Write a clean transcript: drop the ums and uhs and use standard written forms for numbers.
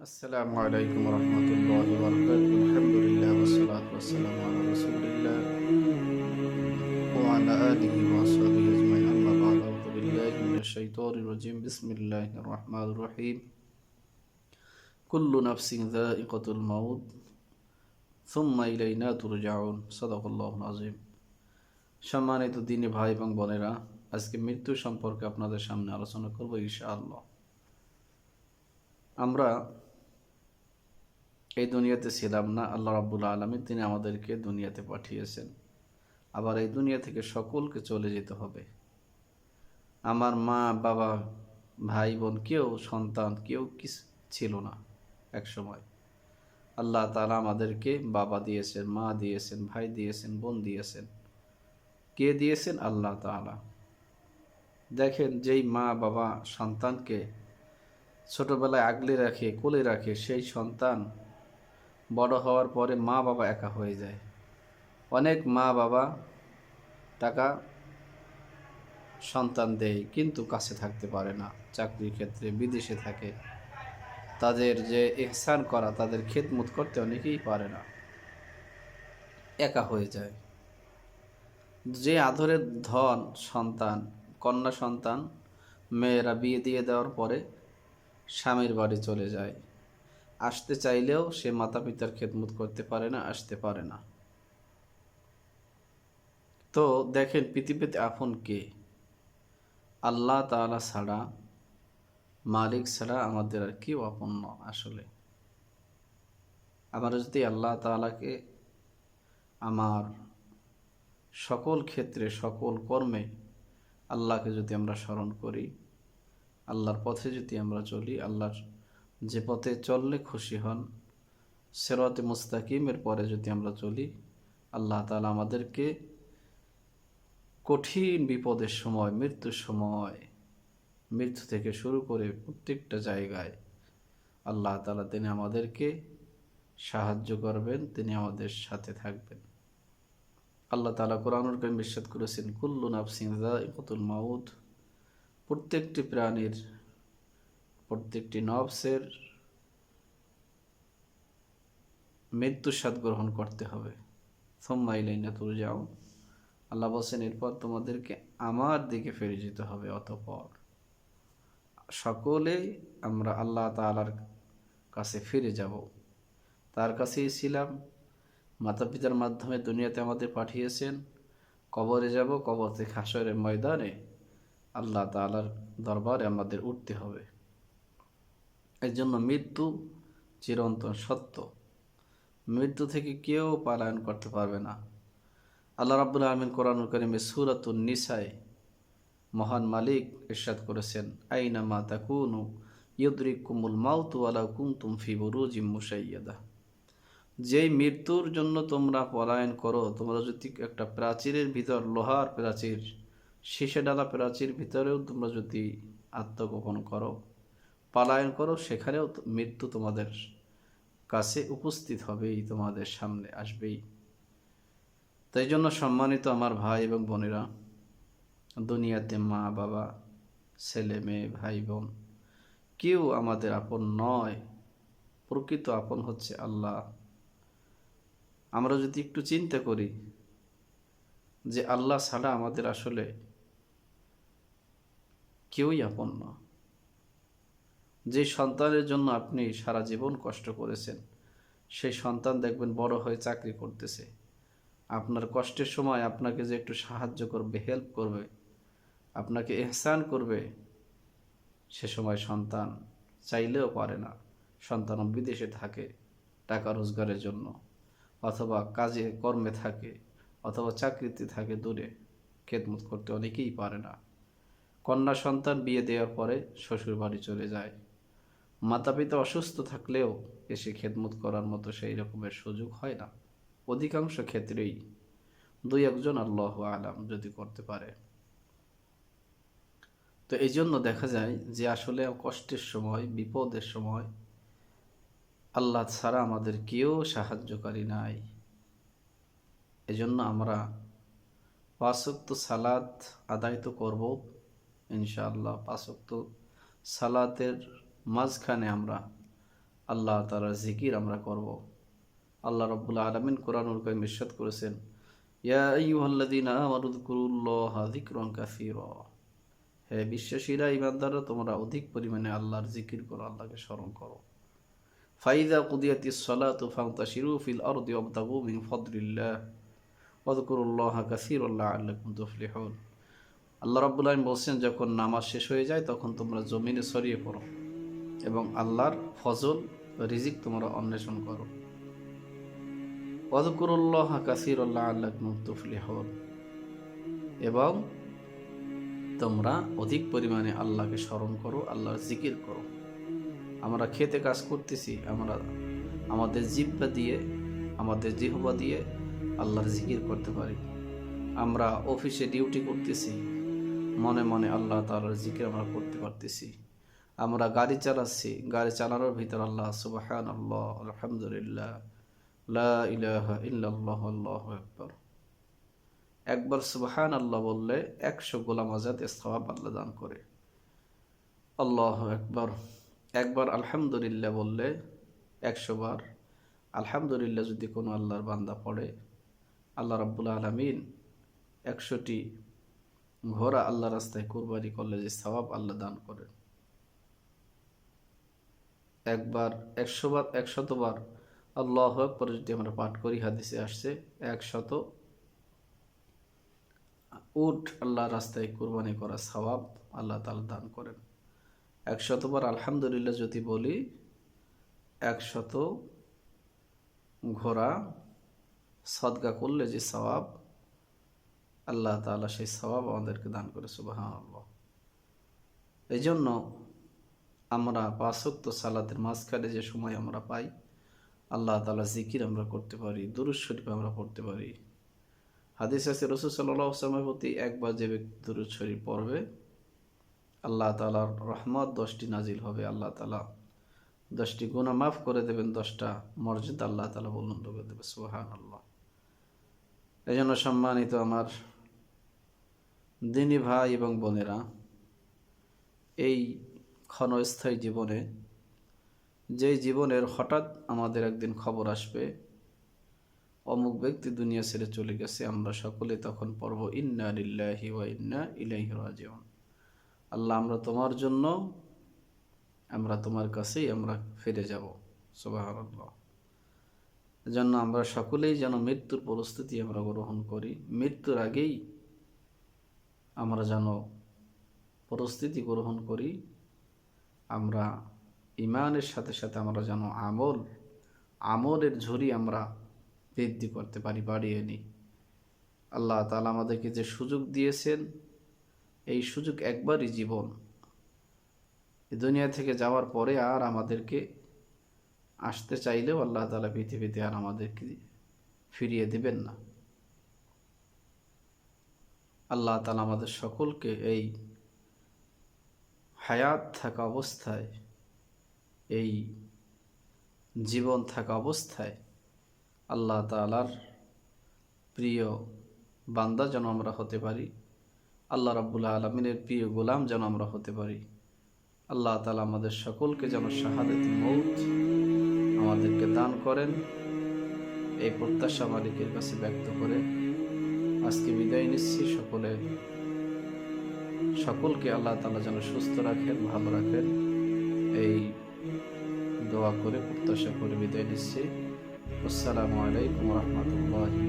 আসসালামু আলাইকুম রহমতুল্লাহ বরকাত আলহামদুলিল্লাহ ওয়াসসালাতু ওয়াসসালামু আলা রাসূলিল্লাহ ওয়া আলা আলিহি ওয়া আসহাবিহি আজমাইন আম্মা বা'দ আউযু বিল্লাহি মিনাশ শাইতানির রাজীম বিসমিল্লাহির রহমানির রহিম কুল্লু নাফসিন যায়িকাতুল মাউত সুম্মা ইলাইনা তুরজাউন সাদাকাল্লাহুল আযীম। সম্মানিত দিনী ভাই এবং বোনেরা, আজকে মৃত্যু সম্পর্কে আপনাদের সামনে আলোচনা করব ইনশাআল্লাহ। আমরা এই দুনিয়াতে ছিলাম না, আল্লাহ রাব্বুল আলামিন তিনি আমাদেরকে দুনিয়াতে পাঠিয়েছেন। আবার এই দুনিয়া থেকে সকলকে চলে যেতে হবে। আমার মা বাবা ভাই বোন কেউ সন্তান কেউ কিছু ছিল না এক সময়। আল্লাহ তাআলা আমাদেরকে বাবা দিয়েছেন, মা দিয়েছেন, ভাই দিয়েছেন, বোন দিয়েছেন। কে দিয়েছেন? আল্লাহ তাআলা। দেখেন, যেই মা বাবা সন্তানকে ছোটবেলায় আগলে রাখে, কোলে রাখে, সেই সন্তান বড় হওয়ার পরে মা বাবা একা হয়ে যায়। অনেক মা বাবা টাকা সন্তান দেয় কিন্তু কাছে থাকতে পারে না, চাকরির ক্ষেত্রে বিদেশে থাকে। তাদের যে ইহসান করা, তাদের খেদমত করতে অনেকেই পারে না, একা হয়ে যায়। যে আদরের ধন সন্তান, কন্যা সন্তান, মেয়েরা বিয়ে দিয়ে দেওয়ার পরে স্বামীর বাড়ি চলে যায়। আসতে চাইলেও সে মাতা পিতার খেদমত করতে পারে না, আসতে পারে না। তো দেখেন, পৃথিবীতে আপন কে? আল্লাহ তাআলা ছাড়া, মালিক ছাড়া আমাদের আর কেউ আপন নয়। আসলে আমরা যদি আল্লাহ তাআলাকে আমার সকল ক্ষেত্রে, সকল কর্মে আল্লাহকে যদি আমরা স্মরণ করি, আল্লাহর পথে যদি আমরা চলি, আল্লাহর যে পথে চললে খুশি হন, সিরাতে মুস্তাকিমের পরে যদি আমরা চলি, আল্লাহ তাআলা আমাদেরকে কঠিন বিপদের সময়, মৃত্যুর সময়, মৃত্যু থেকে শুরু করে প্রত্যেকটা জায়গায় আল্লাহ তাআলা তিনি আমাদেরকে সাহায্য করবেন, তিনি আমাদের সাথে থাকবেন। আল্লাহ তাআলা কোরআনুল কারীমে ইরশাদ করেছেন, কুল্লু নাফসিন যায়িকাতুল মাউত। প্রত্যেকটি প্রাণীর, প্রত্যেকটি নফসের মৃত্যুর স্বাদ গ্রহণ করতে হবে। সুম্মা ইলাইনা তুরজাউন। আল্লাহ বলছেন, এরপর তোমাদেরকে আমার দিকে ফিরে যেতে হবে। অতঃপর সকলেই আমরা আল্লাহ তাআলার কাছে ফিরে যাব। তার কাছেই ছিলাম, মাতা পিতার মাধ্যমে দুনিয়াতে আমাদের পাঠিয়েছেন। কবরে যাব, কবর থেকে হাশরের ময়দানে আল্লাহ তাআলার দরবারে আমাদের উঠতে হবে। এর জন্য মৃত্যু চিরন্তন সত্য। মৃত্যু থেকে কেউ পলায়ন করতে পারবে না। আল্লাহ রাব্বুল আলামিন কোরআনুল কারীমে সূরাতুন নিসায় মহান মালিক ইরশাদ করেছেন, আইনামা তাকুনু ইউদরিকুমুল মাউতু ওয়ালাউ কুনতুম ফি বুরুজিম মুশাইয়াদা। যেই মৃত্যুর জন্য তোমরা পলায়ন করো, তোমরা যদি একটা প্রাচীরের ভিতর, লোহার প্রাচীর, শীষে ডালা প্রাচীর ভিতরেও তোমরা যদি আত্মগোপন করো, পলায়ন করো, সেখানেও মৃত্যু তোমাদের কাছে উপস্থিত হবেই, তোমাদের সামনে আসবেই। তাই জন্য সম্মানিত আমার ভাই এবং বোনেরা, দুনিয়াতে মা বাবা, ছেলে মেয়ে, ভাই বোন কেউ আমাদের আপন নয়। প্রকৃত আপন হচ্ছে আল্লাহ। আমরা যদি একটু চিন্তা করি যে আল্লাহ ছাড়া আমাদের আসলে কেউই আপন না। যে সন্তানের জন্য আপনি সারা জীবন কষ্ট করেছেন, সেই সন্তান দেখবেন বড় হয়ে চাকরি করতেছে। আপনার কষ্টের সময় আপনাকে যে একটু সাহায্য করবে, হেল্প করবে, আপনাকে ইহসান করবে, সে সময় সন্তান চাইলেও পারে না। সন্তান বিদেশে থাকে টাকা রোজগারের জন্য, অথবা কাজে কর্মে থাকে, অথবা চাকরিতে থাকে দূরে, খেদমত করতে অনেকেই পারে না। কন্যা সন্তান বিয়ে দেওয়ার পরে শ্বশুর বাড়ি চলে যায়। মাতা পিতা অসুস্থ থাকলেও এসে খেদমত করার মতো সেই রকমের সুযোগ হয় না। অধিকাংশ ক্ষেত্রেই দুই একজন আল্লাহু আলাম যদি করতে পারে। তো এই জন্য দেখা যায় যে আসলে কষ্টের সময়, বিপদের সময় আল্লাহ ছাড়া আমাদের কেউ সাহায্যকারী নাই। এজন্য আমরা ৫ ওয়াক্ত সালাত আদায় তো করব ইনশাআল্লাহ। ৫ ওয়াক্ত সালাতের মাঝখানে আমরা আল্লাহ তাআলার জিকির আমরা করব। আল্লাহ রাব্বুল আলামিন কোরআনুল কারীমে ইরশাদ করেছেন, ইয়া আইয়ুহাল্লাযীনা আমানু যকুরুল্লাহা যিকরান কাসীরা, হে বিশ্বাসীরা, ঈমানদাররা, তোমরা অধিক পরিমাণে আল্লাহর জিকির করো, আল্লাহকে স্মরণ করো। ফাইযা কুদিয়াতিস সালাতু ফান্তাশিরু ফিল আরদি ওয়াবতাগু মিন ফাদলিল্লাহ ওয়াযকুরুল্লাহা কাসীরান লাআল্লাকুম তুফলিহুন। আল্লাহ রাব্বুল আলামিন বলছেন, যখন নামাজ শেষ হয়ে যায় তখন তোমরা জমিনে ছড়িয়ে পড়ো এবং আল্লাহর ফজল রিজিক তোমরা অন্বেষণ করো। ওয়াযকুরুল্লাহা কাসীরান লাআল্লাকুম তুফলিহুন, এবং তোমরা অধিক পরিমাণে আল্লাহকে স্মরণ করো, আল্লাহর জিকির করো। আমরা খেতে কাজ করতেছি, আমরা আমাদের জিহ্বা দিয়ে, আমাদের জিহ্বা দিয়ে আল্লাহর জিকির করতে পারি। আমরা অফিসে ডিউটি করতেছি, মনে মনে আল্লাহ তাআলার জিকির আমরা করতে পারতেছি। আমরা গাড়ি চালাচ্ছি, গাড়ি চালানোর ভিতর আল্লাহ সুবহানাল্লাহ, আলহামদুলিল্লাহ, লা ইলাহা ইল্লাল্লাহ, আল্লাহু আকবার। একবার সুবহানাল্লাহ বললে 100 গোলাম আযাদের সওয়াব আল্লাহ দান করে। আল্লাহু আকবার। একবার আলহামদুলিল্লাহ বললে 100 বার আলহামদুলিল্লাহ যদি কোনো আল্লাহর বান্দা পড়ে, আল্লাহ রাব্বুল আলামিন 100টি ঘোড়া আল্লাহ রাস্তায় কুরবানি করলে যে সওয়াব আল্লাহ দান করেন। একবার 100 বার 100 বার আল্লাহু আকবার যদি আমরা পাঠ করি, হাদিসে আসছে 100 উট আল্লাহ রাস্তায় কুরবানি করা সওয়াব আল্লাহ তাআলা দান করেন। 100 বার আলহামদুলিল্লাহ যদি বলি, 100 ঘোড়া সদকা করলে যে সওয়াব, আল্লাহ তাআলা সেই সওয়াব আমাদেরকে দান করে। সুবহানাল্লাহ। এই জন্য আমরা 5 ওয়াক্ত সালাতের মাঝখানে যে সময় আমরা পাই, আল্লাহ তাআলা জিকির আমরা করতে পারি, দুরূদ শরীফ আমরা পড়তে পারি। হাদিস আছে, রাসূল সাল্লাল্লাহু আলাইহি ওয়াসাল্লামের প্রতি একবার যে ব্যক্তি দুরূদ শরীফ পড়বে, আল্লাহ তাআলার রহমত 10টি নাজিল হবে, আল্লাহ তাআলা 10টি গুনাহ মাফ করে দেবেন, 10টা মর্যাদা আল্লাহ তাআলা বুলন্দ করে দেবে। সুবহানাল্লাহ। এই জন্য সম্মানিত আমার দিনী ভাই এবং বোনেরা, এই ক্ষণস্থায়ী জীবনে, যেই জীবনের হঠাৎ আমাদের একদিন খবর আসবে অমুক ব্যক্তি দুনিয়া ছেড়ে চলে গেছে, আমরা সকলে তখন পড়ব ইন্না লিল্লাহি ওয়া ইন্না ইলাইহি রাজিউন। আল্লাহ, আমরা তোমার জন্য, আমরা তোমার কাছেই আমরা ফিরে যাব। সুবহানাল্লাহ। এজন্য আমরা সকলেই যেন মৃত্যুর প্রস্তুতি আমরা গ্রহণ করি, মৃত্যুর আগেই আমরা যেন প্রস্তুতি গ্রহণ করি। আমরা ইমানের সাথে সাথে আমরা যেন আমলের ঝুরি আমরা বৃদ্ধি করতে পারি, বাড়িয়ে নিই। আল্লাহ তাআলা আমাদেরকে যে সুযোগ দিয়েছেন, এই সুযোগ একবারই জীবন। এই দুনিয়া থেকে যাওয়ার পরে আর আমাদেরকে আসতে চাইলেও আল্লাহ তাআলা পৃথিবীতে আর আমাদেরকে ফিরিয়ে দিবেন না। আল্লাহ তাআলা আমাদের সকলকে এই হায়াত থাকা অবস্থায়, এই জীবন থাকা অবস্থায় আল্লাহ তাআলার প্রিয় বান্দা যেন আমরা হতে পারি, আল্লাহ রাব্বুল আলামিনের প্রিয় গোলাম যেন আমরা হতে পারি। আল্লাহ তাআলা আমাদের সকলকে যেন শাহাদাতে মৌত আমাদেরকে দান করেন, এই প্রত্যাশা মালিকের কাছে ব্যক্ত করে আজকে বিদায় নিচ্ছি। সকলকে আল্লাহ তাআলা যেন সুস্থ রাখেন, ভালো রাখেন, এই দোয়া করে প্রত্যাশা করে বিদায় নিচ্ছি। আসসালামু আলাইকুম ওয়া রাহমাতুল্লাহি